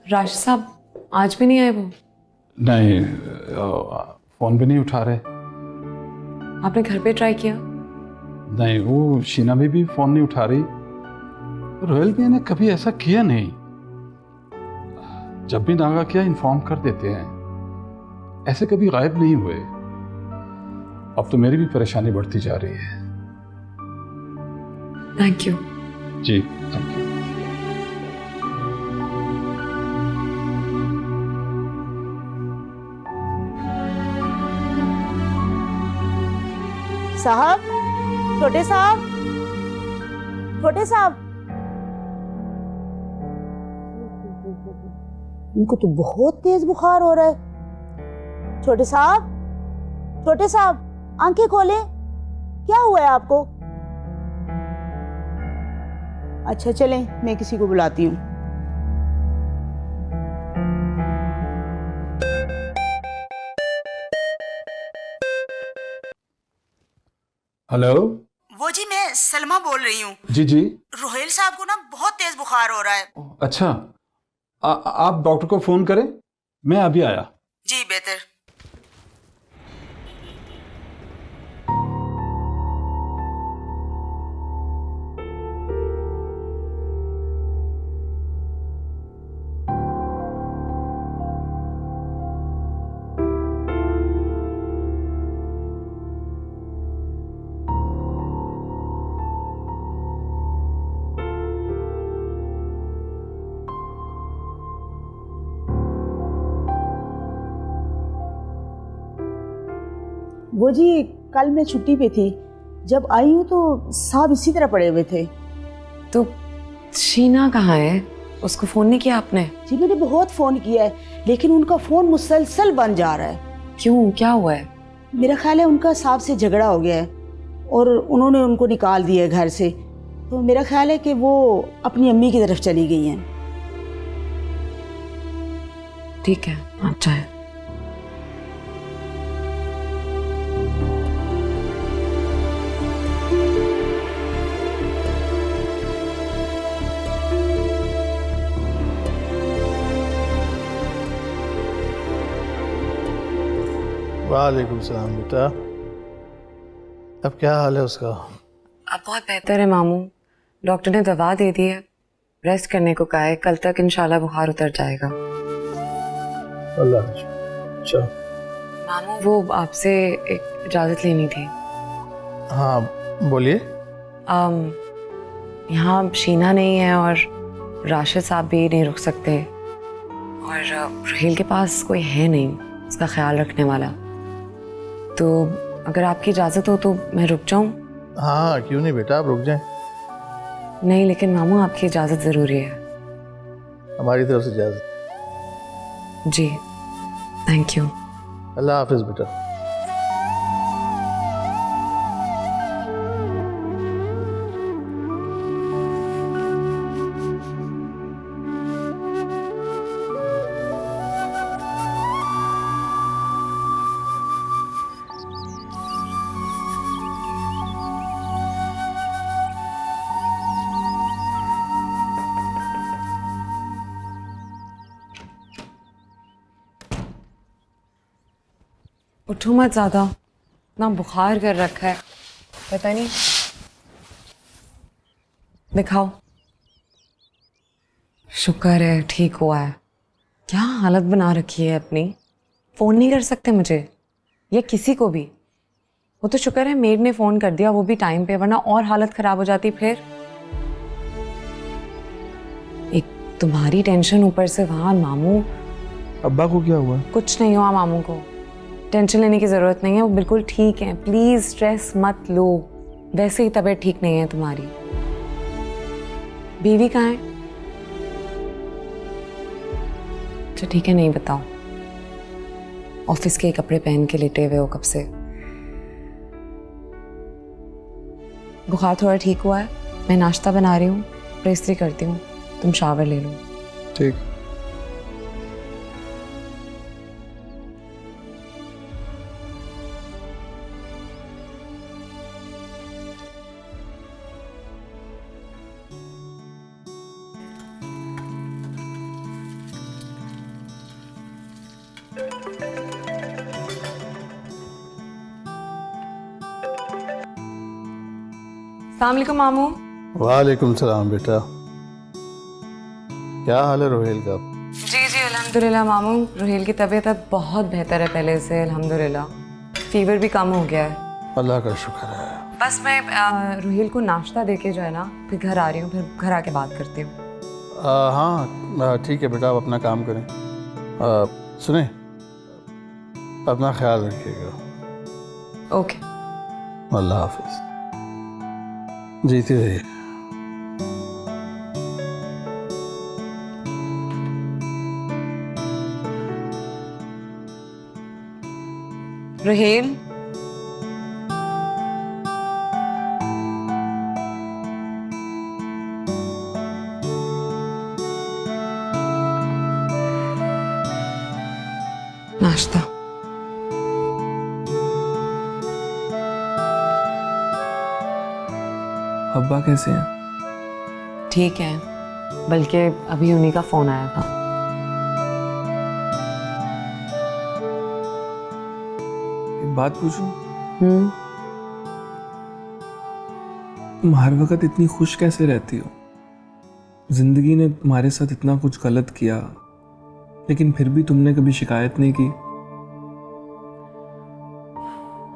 राशिद साहब आज भी नहीं आए वो? नहीं, फोन भी नहीं उठा रहे। आपने घर पे ट्राई किया? नहीं, वो शीना भी फोन नहीं उठा रही। रोहेल भी ने कभी ऐसा किया नहीं। जब भी नागा किया इन्फॉर्म कर देते हैं, ऐसे कभी गायब नहीं हुए। अब तो मेरी भी परेशानी बढ़ती जा रही है। Thank you. जी थैंक यू। साहब, छोटे साहब, छोटे साहब, इनको तो बहुत तेज बुखार हो रहा है। छोटे साहब, छोटे साहब, आंखें खोलें। क्या हुआ है आपको? अच्छा चलें, मैं किसी को बुलाती हूँ। हेलो। वो जी, मैं सलमा बोल रही हूँ। जी जी। रोहेल साहब को ना बहुत तेज बुखार हो रहा है। अच्छा, आप डॉक्टर को फोन करें, मैं अभी आया। जी बेहतर। वो जी, कल मैं छुट्टी पे थी, जब आई हूँ तो साहब इसी तरह पड़े हुए थे। तो शीना कहाँ है? उसको फोन नहीं किया आपने? जी मैंने बहुत फोन किया है, लेकिन उनका फोन मुसलसल बंद जा रहा है। क्यों, क्या हुआ है? मेरा ख्याल है उनका साहब से झगड़ा हो गया है और उन्होंने उनको निकाल दिया है घर से। तो मेरा ख्याल है कि वो अपनी अम्मी की तरफ चली गई हैं। ठीक है, आप जाएं। वालेकुम सलाम बेटा। अब क्या हाल है उसका? अब बहुत बेहतर है मामू। डॉक्टर ने दवा दे दी है, रेस्ट करने को कहा है। कल तक इंशाल्लाह बुखार उतर जाएगा। अल्लाह अच्छा। मामू वो आपसे एक इजाज़त लेनी थी। हाँ बोलिए। यहाँ शीना नहीं है और राशिद साहब भी नहीं रुक सकते, और रोहेल के पास कोई है नहीं उसका ख्याल रखने वाला। तो अगर आपकी इजाज़त हो तो मैं रुक जाऊं? हाँ क्यों नहीं बेटा, आप रुक जाएं। नहीं, लेकिन मामू आपकी इजाज़त ज़रूरी है। हमारी तरफ से इजाज़त। जी थैंक यू। अल्लाह हाफिज़ बेटा। उठो मत ज़्यादा, ना बुखार कर रखा है, पता नहीं। दिखाओ। शुक्र है ठीक हुआ है। क्या हालत बना रखी है अपनी। फ़ोन नहीं कर सकते मुझे या किसी को भी? वो तो शुक्र है मेड ने फ़ोन कर दिया, वो भी टाइम पे, वरना और हालत ख़राब हो जाती। फिर एक तुम्हारी टेंशन, ऊपर से वहाँ मामू। अब्बा को क्या हुआ? कुछ नहीं हुआ मामू को, टेंशन लेने की ज़रूरत नहीं है, वो बिल्कुल ठीक है। प्लीज़ स्ट्रेस मत लो, वैसे ही तबीयत ठीक नहीं है तुम्हारी। बीवी कहाँ है? अच्छा ठीक है, नहीं बताओ। ऑफिस के कपड़े पहन के लेटे हुए हो कब से? बुखार थोड़ा ठीक हुआ है, मैं नाश्ता बना रही हूँ, प्रेस्त्री करती हूँ, तुम शावर ले लो। ठीक। अस्सलाम वालेकुम मामू। वालेकुम सलाम बेटा। क्या हाल है रोहेल का? जी जी अल्हम्दुलिल्लाह मामू, रोहेल की तबीयत अब बहुत बेहतर है पहले से अल्हम्दुलिल्लाह। फीवर भी कम हो गया है। अल्लाह का शुक्र है। बस मैं रोहेल को नाश्ता दे के जो है ना फिर घर आ रही हूँ, फिर घर आके बात करती हूँ। हाँ ठीक है बेटा, आप अपना काम करें। सुने, अपना ख्याल रखिएगा। ओके। अल्लाह हाफिज। जीती रहिए। रोहेल, नाश्ता। अब्बा कैसे हैं? ठीक है, बल्कि अभी उन्हीं का फ़ोन आया था। एक बात पूछूं? हम्म। तुम हर वक्त इतनी खुश कैसे रहती हो? जिंदगी ने तुम्हारे साथ इतना कुछ गलत किया, लेकिन फिर भी तुमने कभी शिकायत नहीं की।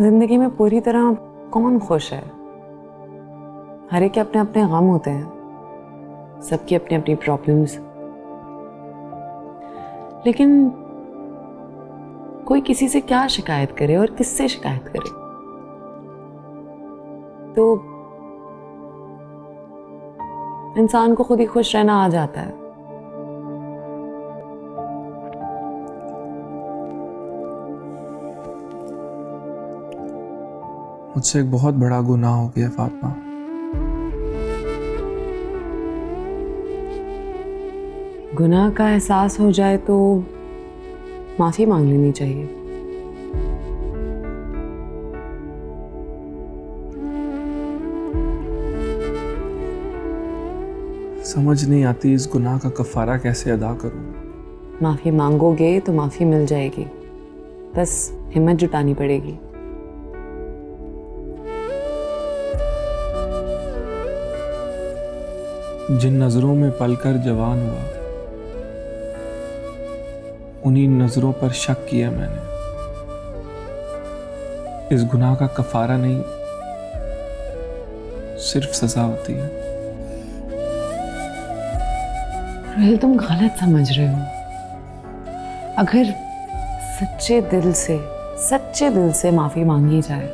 जिंदगी में पूरी तरह कौन खुश है? हर एक के अपने अपने गम होते हैं, सबकी अपनी अपनी प्रॉब्लम्स। लेकिन कोई किसी से क्या शिकायत करे और किससे शिकायत करे? तो इंसान को खुद ही खुश रहना आ जाता है। मुझसे एक बहुत बड़ा गुनाह हो गया फातिमा। गुनाह का एहसास हो जाए तो माफी मांग लेनी चाहिए। समझ नहीं आती इस गुनाह का कफारा कैसे अदा करूं। माफी मांगोगे तो माफी मिल जाएगी, बस हिम्मत जुटानी पड़ेगी। जिन नजरों में पलकर जवान हुआ, उन्हीं नजरों पर शक किया मैंने। इस गुनाह का कफारा नहीं, सिर्फ सजा होती है। रोहिल, तुम गलत समझ रहे हो। अगर सच्चे दिल से माफी मांगी जाए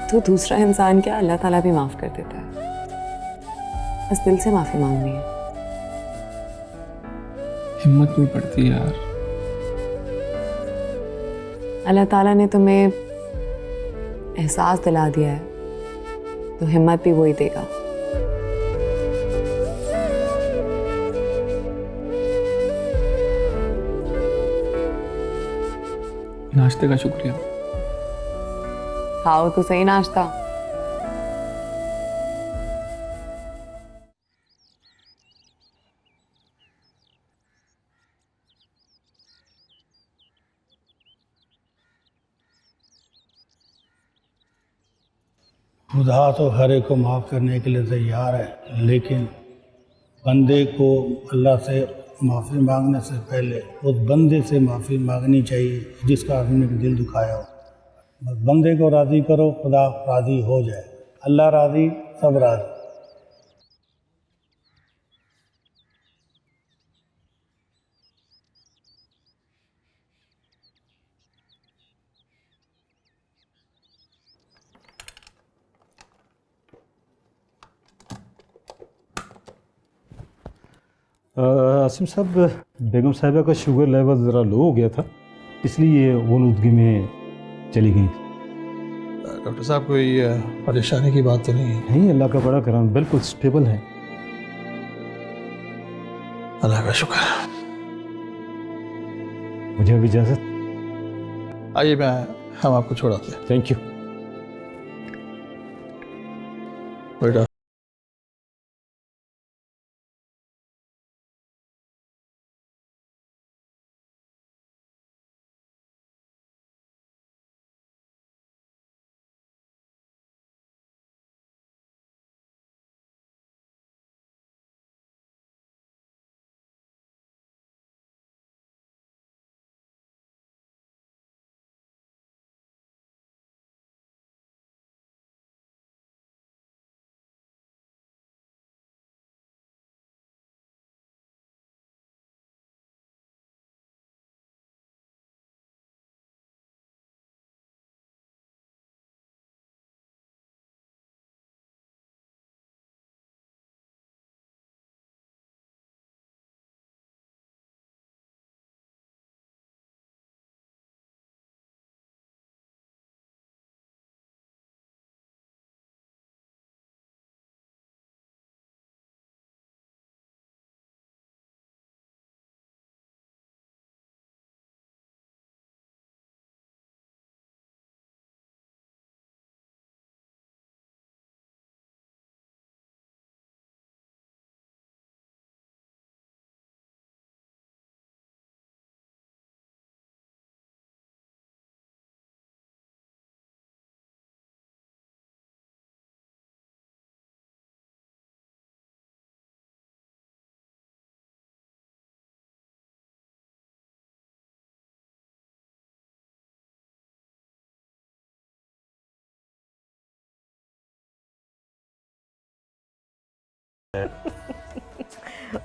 तो दूसरा इंसान क्या, अल्लाह ताला भी माफ कर देता है। बस दिल से माफी मांगनी है। हिम्मत नहीं पड़ती यार। अल्लाह ताला ने तुम्हें एहसास दिला दिया है तो हिम्मत भी वही देगा। नाश्ते का शुक्रिया। खाओ तो सही नाश्ता। खुदा तो हर एक को माफ़ करने के लिए तैयार है, लेकिन बंदे को अल्लाह से माफ़ी मांगने से पहले उस बंदे से माफ़ी मांगनी चाहिए जिसका आदमी का दिल दुखाया हो। बस बंदे को राज़ी करो, खुदा राज़ी हो जाए। अल्लाह राज़ी, सब राज़ी। आसिम साहब, बेगम साहिबा का शुगर लेवल ज़रा लो हो गया था, इसलिए वो नुदगी में चली गई। डॉक्टर साहब कोई परेशानी की बात तो नहीं है? नहीं, अल्लाह का बड़ा करम, बिल्कुल स्टेबल है। अल्लाह का शुक्र। मुझे अब इजाज़त। आइए, हम आपको छोड़ाते हैं। थैंक यू बेटा।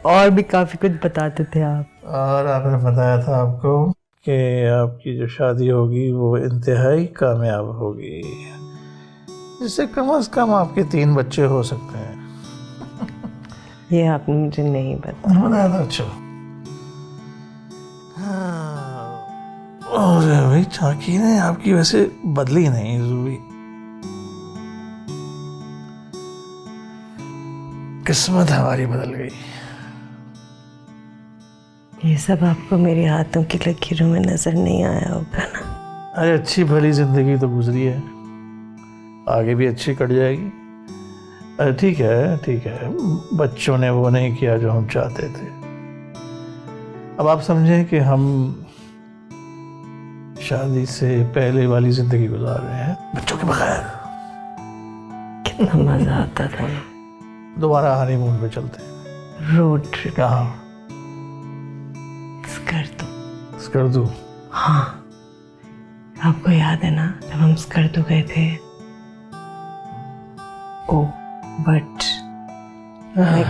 और भी काफी कुछ बताते थे आप। और आपने बताया था आपको कि आपकी जो शादी होगी वो इंतहाई कामयाब होगी, जिससे कम से कम आपके 3 बच्चे हो सकते हैं। ये आपने मुझे नहीं बताया। बताया था। अच्छा और भाई चाकी ने आपकी वैसे बदली नहीं जूबी, किस्मत हमारी बदल गई। ये सब आपको मेरे हाथों की लकीरों में नजर नहीं आया होगा ना। अरे अच्छी भली जिंदगी तो गुजरी है, आगे भी अच्छी कट जाएगी। अरे ठीक है, बच्चों ने वो नहीं किया जो हम चाहते थे। अब आप समझें कि हम शादी से पहले वाली जिंदगी गुजार रहे हैं बच्चों के बगैर। कितना मजा आता था। दोबारा हनीमून पे चलते हैं। रोड ट्रिप कहाँ? स्कर्दू। हाँ, आपको याद है ना जब हम स्कर्दू गए थे? ओ बट मैं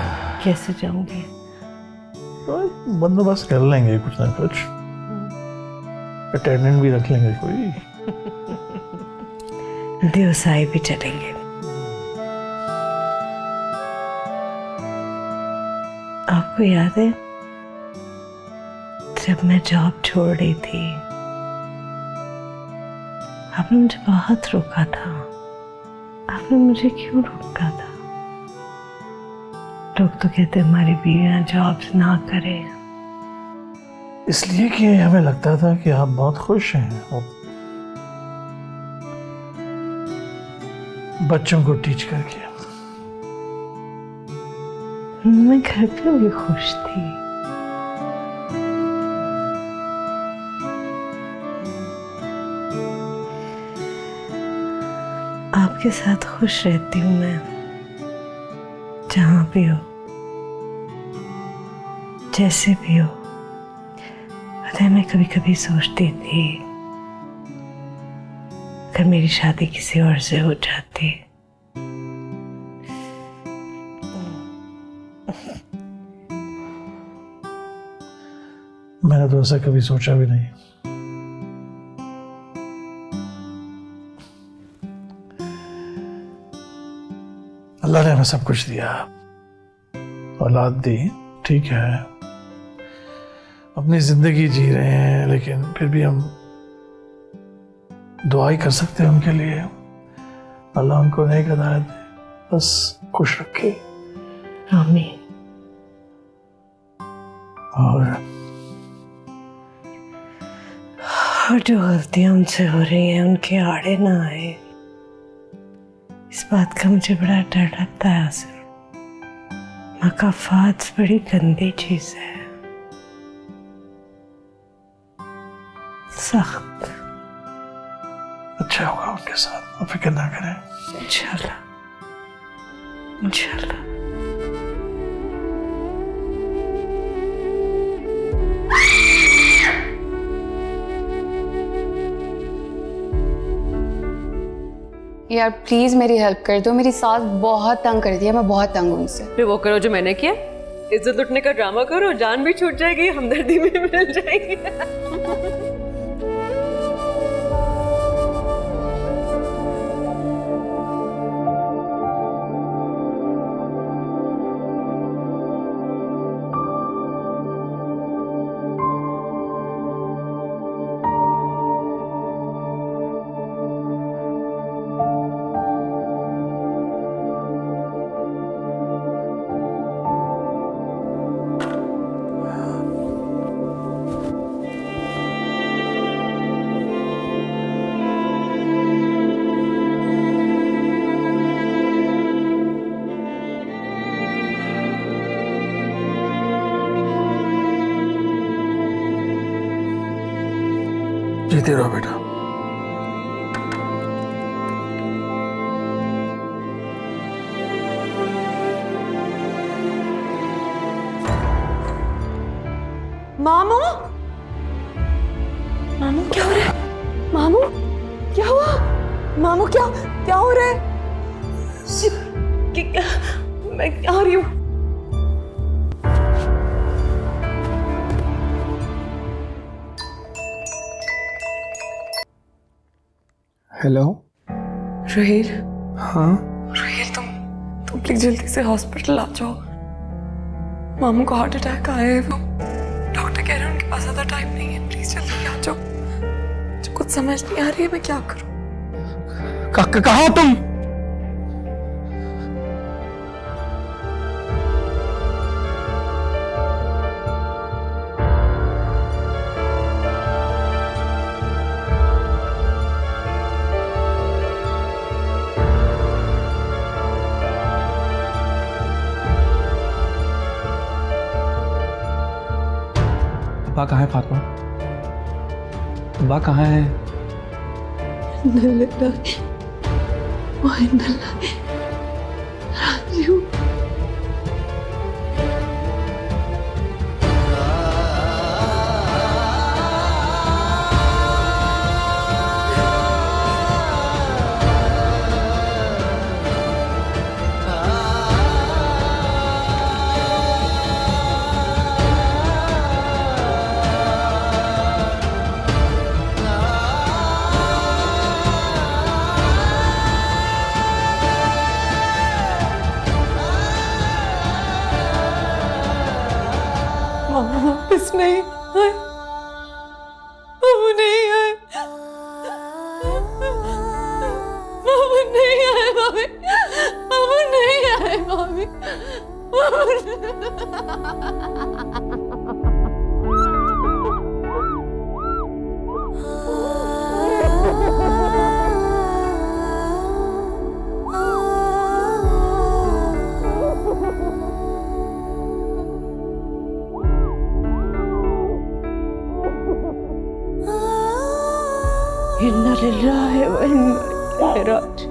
कैसे जाऊंगी? तो बंदोबस्त कर लेंगे कुछ ना कुछ, अटेंडेंट भी रख लेंगे कोई। देवसाई भी चलेंगे। आपको याद है जब मैं जॉब छोड़ रही थी, आपने मुझे बहुत रोका था। आपने मुझे क्यों रोका था? लोग तो कहते हमारी बीवियां जॉब्स ना करें। इसलिए कि हमें लगता था कि आप बहुत खुश हैं बच्चों को टीच करके। मैं घर पे भी खुश थी। आपके साथ खुश रहती हूँ मैं, जहां भी हो, जैसे भी हो। पता है मैं कभी कभी सोचती थी अगर मेरी शादी किसी और से हो जाती। मैंने तो ऐसा कभी सोचा भी नहीं। अल्लाह ने हमें सब कुछ दिया, औलाद दी, ठीक है, अपनी जिंदगी जी रहे हैं, लेकिन फिर भी हम दुआ ही कर सकते हैं उनके लिए। अल्लाह उनको नेक हिदायत दे, बस खुश रखे। आमीन। और जो गलतियां उनसे हो रही हैं उनके आड़े ना आए, इस बात का मुझे बड़ा डर लगता है। आसिफ, मकाफात बड़ी गंदी चीज है, सख्त। अच्छा होगा उनके साथ, फिक्र ना करें। इंशाल्लाह, इंशाल्लाह। यार प्लीज मेरी हेल्प कर दो, मेरी सास बहुत तंग करती है, मैं बहुत तंग हूँ उनसे। फिर वो करो जो मैंने किया, इज्जत लुटने का ड्रामा करो, जान भी छूट जाएगी, हमदर्दी भी मिल जाएगी। जीते रहो बेटा। मामू, मामू क्या हो रहा है? मामू क्या हुआ? मामू क्या क्या हो रहा है? मैं आ रही हूँ। हेलो। रोहिल, हाँ रोहिल तुम प्लीज जल्दी से हॉस्पिटल आ जाओ। मामू को हार्ट अटैक आया है, वो डॉक्टर कह रहे हैं उनके पास ज़्यादा टाइम नहीं है। प्लीज जल्दी आ जाओ। मुझे कुछ समझ नहीं आ रही है मैं क्या करूं। कहाँ तुम? बा कहाँ है फातिमा? बा कहाँ है? राजू मामू वापस नहीं आए, मामू नहीं आए, मामू नहीं आए, मामी मामू नहीं आए, मामी इन्ना लिल्लाहि व इन्ना इलैहि राजिऊन।